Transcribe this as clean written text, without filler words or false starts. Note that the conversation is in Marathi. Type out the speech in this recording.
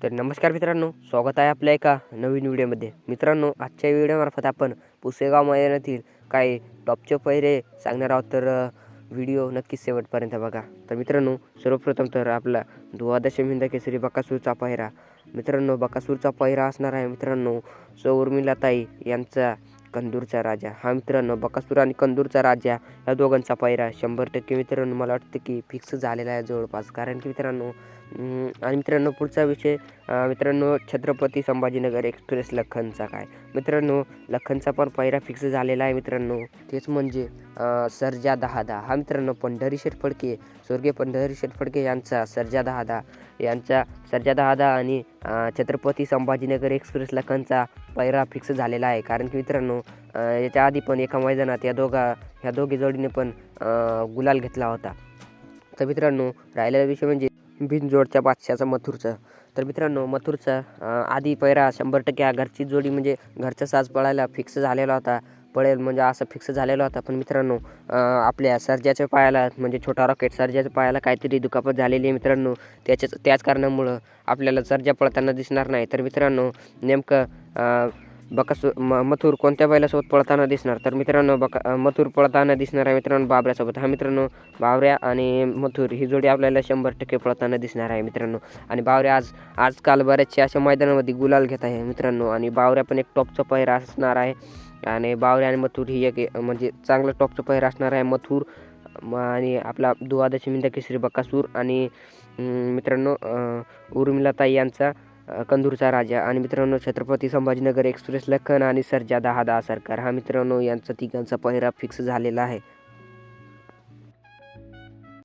तर नमस्कार मित्रांनो, स्वागत आहे आपल्या एका नवीन व्हिडिओमध्ये. मित्रांनो, आजच्या व्हिडिओमार्फत आपण पुसेगाव मैदानातील काही टॉपचे पहिरे सांगणार आहोत. तर व्हिडिओ नक्कीच शेवटपर्यंत बघा. तर मित्रांनो, सर्वप्रथम तर आपला द्वादशी हिंद केसरी बकासूरचा पहिरा. मित्रांनो, बकासूरचा पहिरा असणार आहे मित्रांनो उर्मिलाताई यांचा कंदूरचा राजा. हा मित्रांनो, बकासूर आणि कंदूरचा राजा या दोघांचा पहिरा 100% मित्रांनो मला वाटतं की फिक्स झालेला आहे जवळपास. कारण की मित्रांनो आणि मित्रांनो पुढचा विषय मित्रांनो छत्रपती संभाजीनगर एक्सप्रेस लखनचा काय. मित्रांनो, लखनचा पण पहिरा फिक्स झालेला आहे मित्रांनो. तेच म्हणजे सर्जा 10-10. हा मित्रांनो पंढरीशेठ फडके, स्वर्गीय पंढरीशेठ फडके यांचा सर्जा 10-10 यांचा सर्जा 10-10 आणि छत्रपती संभाजीनगर एक्सप्रेस लखनचा पहिरा फिक्स झालेला आहे. कारण की मित्रांनो याच्या आधी पण एका मैदानात ह्या दोघी जोडीने पण गुलाल घेतला होता. तर मित्रांनो, राहिलेला विषय म्हणजे बिनजोडच्या बादशाचा मथुरचा. तर मित्रांनो, मथुरचा आधी पहिरा 100% घरची जोडी म्हणजे घरचा साज पळायला फिक्स झालेला होता. पळेल म्हणजे असं फिक्स झालेला होता. पण मित्रांनो आपल्या सर्जाच्या पायाला म्हणजे छोटा रॉकेट सर्जाच्या पायाला काहीतरी दुखापत झालेली आहे मित्रांनो. त्याच कारणामुळं आपल्याला सर्जा पळताना दिसणार नाही. तर मित्रांनो नेमकं मथुर कोणत्या बैलासोबत पळताना दिसणार. तर मित्रांनो मथुर पळताना दिसणार आहे मित्रांनो बाबऱ्यासोबत. हा मित्रांनो, बावऱ्या आणि मथुर ही जोडी आपल्याला 100% पळताना दिसणार आहे मित्रांनो. आणि बावऱ्या आजकाल बऱ्याचशा अशा मैदानामध्ये गुलाल घेत आहे मित्रांनो. आणि बावऱ्या पण एक टॉपचा पहिरा असणार आहे. आणि बावऱ्या आणि मथुर ही एक म्हणजे चांगलं टॉपचं पहिरा असणार आहे. मथुर आणि आपला द्वादशी हिंद केसरी बकासूर आणि मित्रांनो उर्मिलाताई यांचा कंदूरचा राजा. आणि मित्रांनो छत्रपती संभाजीनगर एक्सप्रेस लखन आणि सर्जा 10-10 सरकार. हा मित्रांनो यांचा तिघांचा पहिरा फिक्स झालेला आहे.